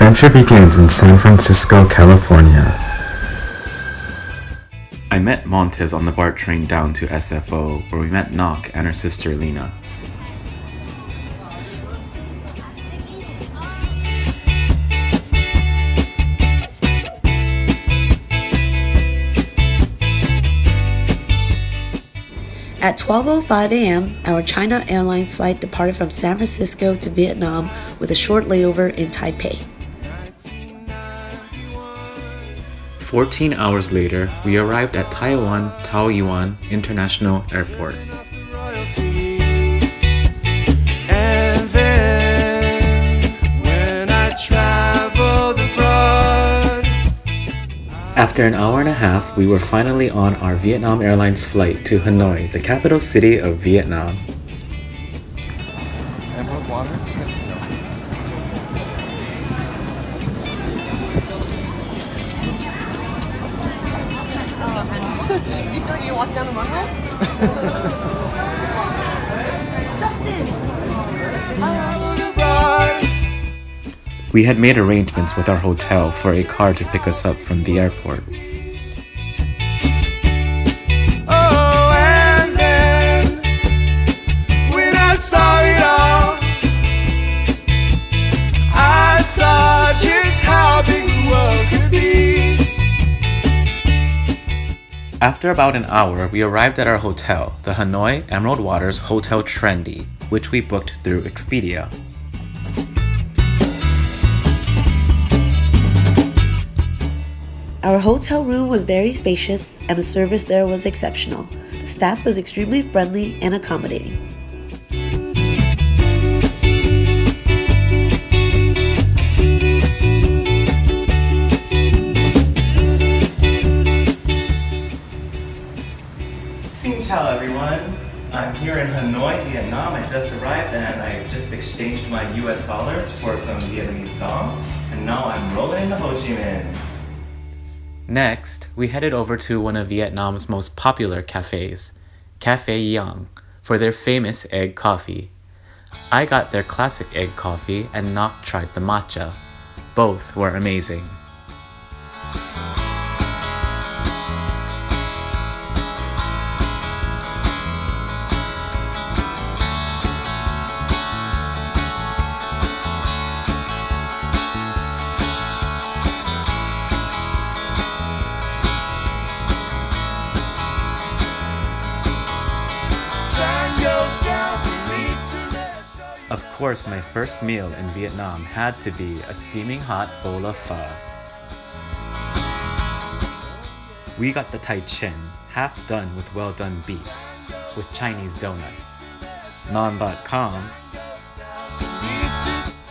adventure begins in San Francisco, California. I met Montez on the BART train down to SFO, where we met Nock and her sister Lena. At 12:05 a.m., our China Airlines flight departed from San Francisco to Vietnam with a short layover in Taipei. 14 hours later, we arrived at Taiwan Taoyuan International Airport. And then, when I traveled abroad, After an hour and a half, we were finally on our Vietnam Airlines flight to Hanoi, the capital city of Vietnam. Do you feel like you're walking down the runway? Dustin! We had made arrangements with our hotel for a car to pick us up from the airport. oh, and then, when I saw it all, I saw just how big the world could be. After about an hour, we arrived at our hotel, the Hanoi Emerald Waters Hotel Trendy, which we booked through Expedia. Our hotel room was very spacious and the service there was exceptional. The staff was extremely friendly and accommodating. Xin chào everyone. I'm here in Hanoi, Vietnam. I just arrived and I just exchanged my US dollars for some Vietnamese dong. And now I'm rolling into Ho Chi Minh. Next, we headed over to one of Vietnam's most popular cafes, Cafe Young, for their famous egg coffee. I got their classic egg coffee and Nock tried the matcha. Both were amazing. Of course, my first meal in Vietnam had to be a steaming hot bowl of pho. We got the tai chin, half done with well done beef, with Chinese donuts. Non.com.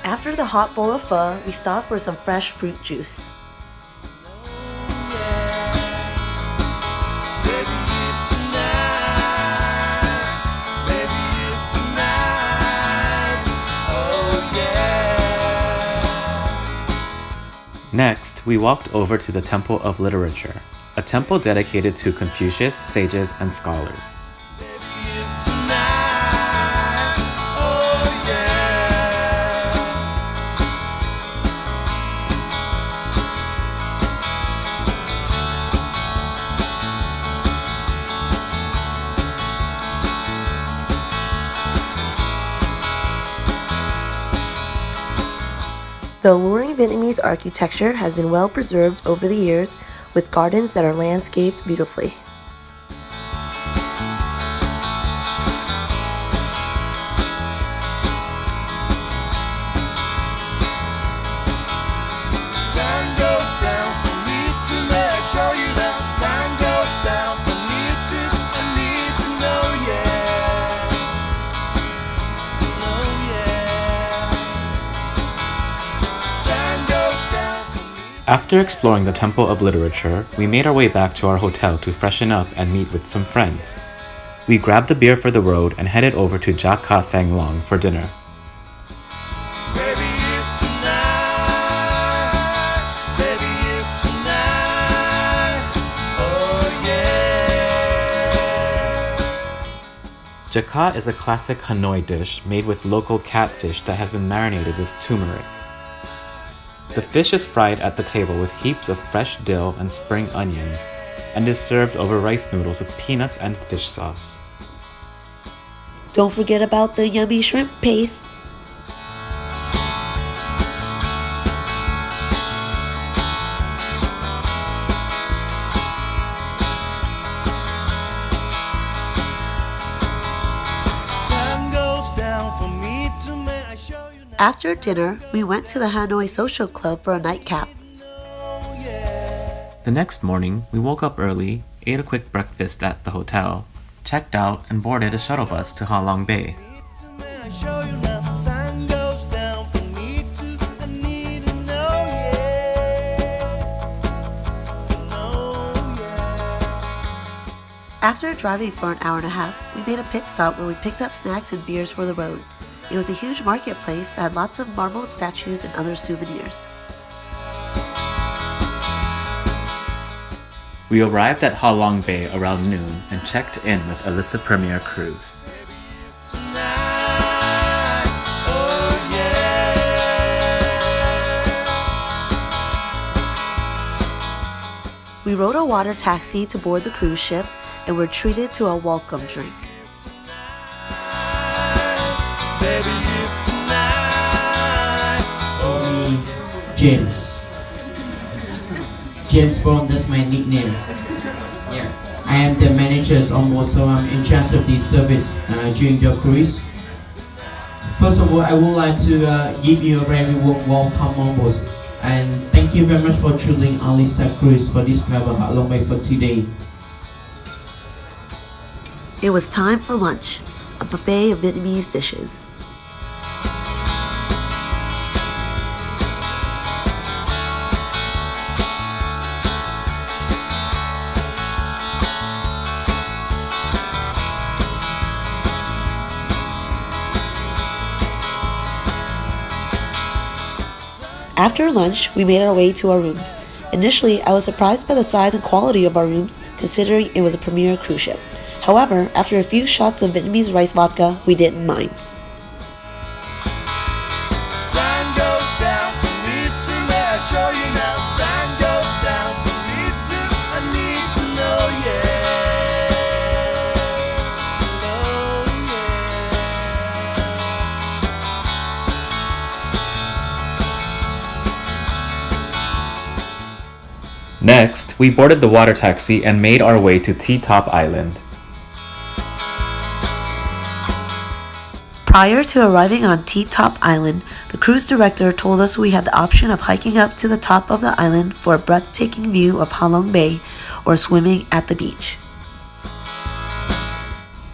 After the hot bowl of pho, we stopped for some fresh fruit juice. Next, we walked over to the Temple of Literature, a temple dedicated to Confucius, sages, and scholars. The alluring Vietnamese architecture has been well preserved over the years, with gardens that are landscaped beautifully. Sun goes down for me to let show you that sun goes down for me to I need to know, yeah. Sun goes down for me. After exploring the Temple of Literature, we made our way back to our hotel to freshen up and meet with some friends. We grabbed a beer for the road and headed over to Ja Ka Thang Long for dinner. Baby, if tonight, baby, if tonight, oh yeah. Ja Ka is a classic Hanoi dish made with local catfish that has been marinated with turmeric. The fish is fried at the table with heaps of fresh dill and spring onions, and is served over rice noodles with peanuts and fish sauce. Don't forget about the yummy shrimp paste. Sun goes down for me to make I show you now. After dinner, we went to the Hanoi Social Club for a nightcap. The next morning, we woke up early, ate a quick breakfast at the hotel, checked out, and boarded a shuttle bus to Ha Long Bay. I show you now. Sun goes down for me to I need to know, yeah. After driving for an hour and a half, we made a pit stop where we picked up snacks and beers for the road. It was a huge marketplace that had lots of marble statues and other souvenirs. We arrived at Ha Long Bay around noon and checked in with Alyssa Premier Cruise. Tonight, oh yeah. We rode a water taxi to board the cruise ship and were treated to a welcome drink. Baby, if tonight, Me, James. James Bond, that's my nickname. Yeah, I am the manager almost, so I'm in charge of the service during the cruise. First of all, I would like to give you a very warm welcome on board, and thank you very much for choosing Alisa Cruise for this travel Ha Long Bay for today. It was time for lunch, a buffet of Vietnamese dishes. After lunch, we made our way to our rooms. Initially, I was surprised by the size and quality of our rooms, considering it was a premier cruise ship. However, after a few shots of Vietnamese rice vodka, we didn't mind. sun goes down for me to may I show you now. Sun goes down for me to I need to know, yeah. Know, yeah. Next, we boarded the water taxi and made our way to T-Top Island. Prior to arriving on T-Top Island, the cruise director told us we had the option of hiking up to the top of the island for a breathtaking view of Ha Long Bay or swimming at the beach.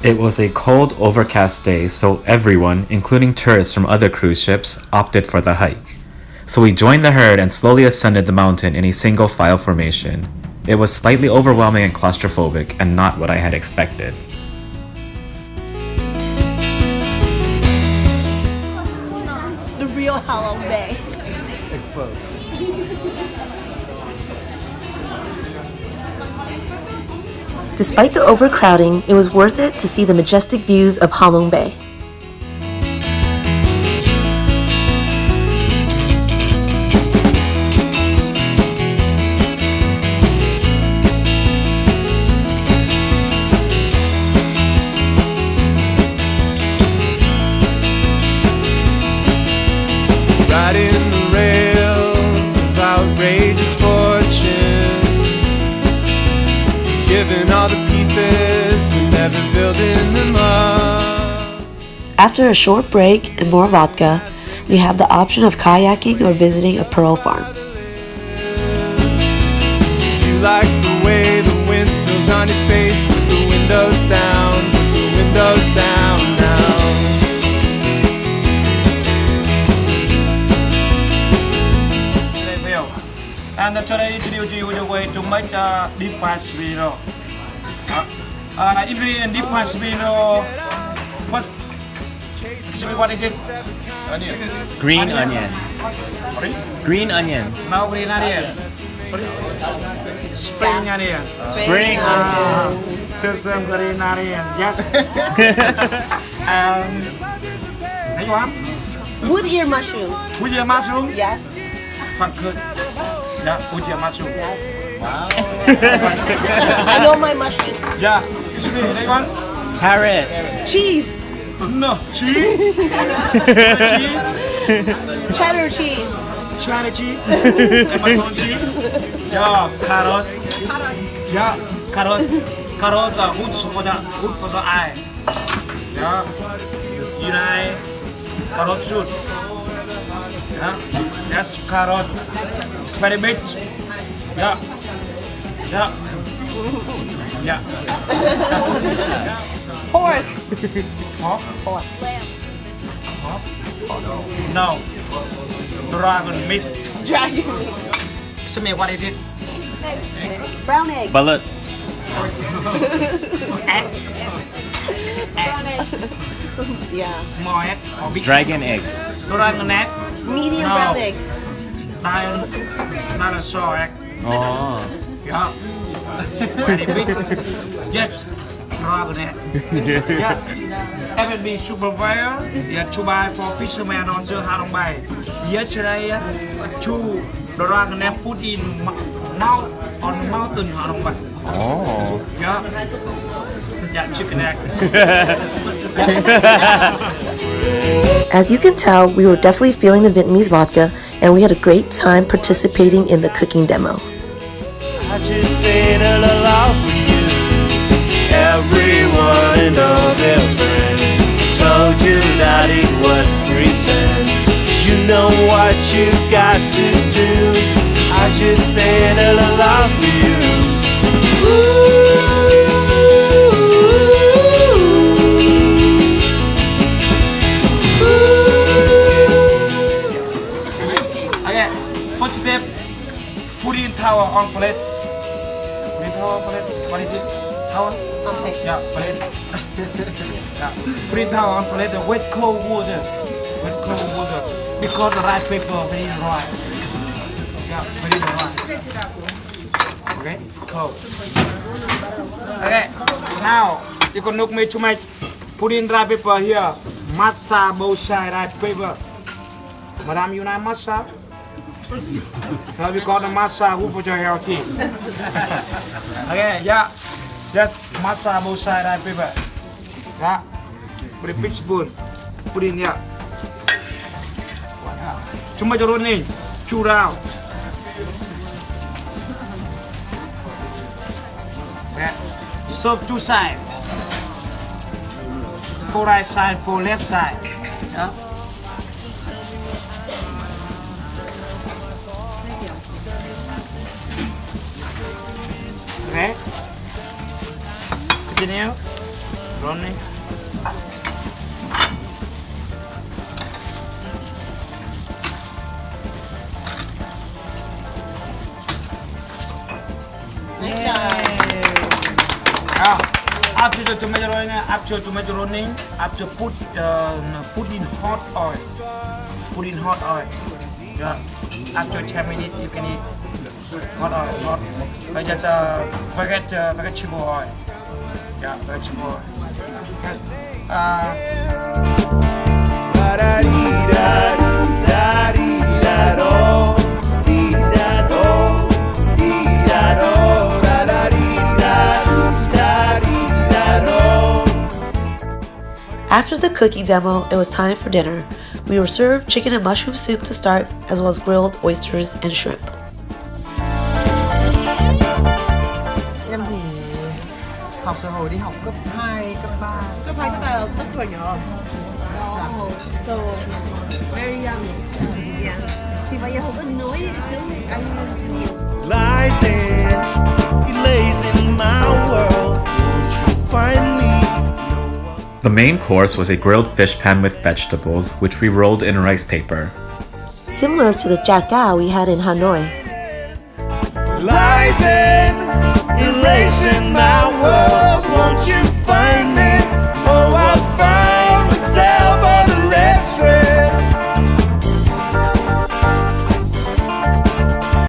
It was a cold, overcast day, so everyone, including tourists from other cruise ships, opted for the hike. So we joined the herd and slowly ascended the mountain in a single file formation. It was slightly overwhelming and claustrophobic, and not what I had expected. The real Ha Long Bay. Despite the overcrowding, it was worth it to see the majestic views of Ha Long Bay. Riding the rails of outrageous fortune, giving all the pieces but never building them up. After a short break and more vodka, we had the option of kayaking or visiting a pearl farm. You like the way the wind feels on your face with the windows down, the windows down now. And today introduce you the way to make deep fast video. In deep fast video, first, what is this? Green onion. Sorry? Green onion. Now green onion. Sorry? Spring onion. Spring Some green onion. Yes. Next one. Wood ear mushroom. With your mushroom. Yes. pumpkin. Yeah, with your mushroom. I know my mushrooms. Yeah, excuse me, anyone? Carrot. Cheese. No, cheese. Cheese. Cheddar cheese. China cheese. And macaron cheese. Yeah, carrots. Yeah, carrots. Carrot good for the eye. Yeah, you know, carrot shoot. Yeah, that's carrot. Very big. Yeah. Yeah. Yeah. Pork. Pork? Pork. No. Dragon meat. Dragon meat. Excuse me, what is it? Brown egg. Bullet. Egg. Yeah. Small egg or big? Dragon egg. Dragon egg. Medium No. brown eggs. Dinosaur egg. Oh. Yeah. Very big. Yes. Dragon egg. Yeah. F&B supervisor. Yeah, to buy for fisherman on the Halong Bay. Yesterday, two dragon egg put in mouth on the mountain Halong Bay. Oh. Yeah. Yeah, chicken egg. As you can tell, we were definitely feeling the Vietnamese vodka, and we had a great time participating in the cooking demo. I just said a lot for you. Everyone and all their friends told you that it was pretend. You know what you got to do. I just said a lot for you. Okay, first step, put in towel on plate. Put in towel on plate. What is it? Towel? Okay. Yeah, plate. Yeah. Put in towel on plate with cold water. With cold water. Because the rice paper very dry. Yeah, very dry. Okay, cold. Okay, now you can look me to make. Put in dry paper here. Masa both side rice paper. Madam, you know masa? Now we got the masa who for your healthy. Okay, yeah. Just masa both side rice paper. Yeah. Put a big spoon. Put in here. Chúng mày cho luôn đi. Chu rau. Okay. Stop two side. For right side, for left side. Yeah. Okay. Continue. Running. Nice job. After the tomato running, after put in hot oil. Put in hot oil. Yeah. After 10 minutes you can eat hot oil. Hot. But just vegetable oil. Yeah, vegetable oil. Yes. After the cookie demo, it was time for dinner. We were served chicken and mushroom soup to start, as well as grilled oysters and shrimp. Em thì học từ hồi đi học cấp 2, cấp 3. Cấp 2, cấp 3 rất tuổi nhỏ. Oh, so very young. Yeah. Thì bây giờ không có nói tiếng Anh nhiều. Lies in, it lays in my world. Won't you finally know what? The main course was a grilled fish pan with vegetables, which we rolled in rice paper. Similar to the jiak gao we had in Hanoi. Lies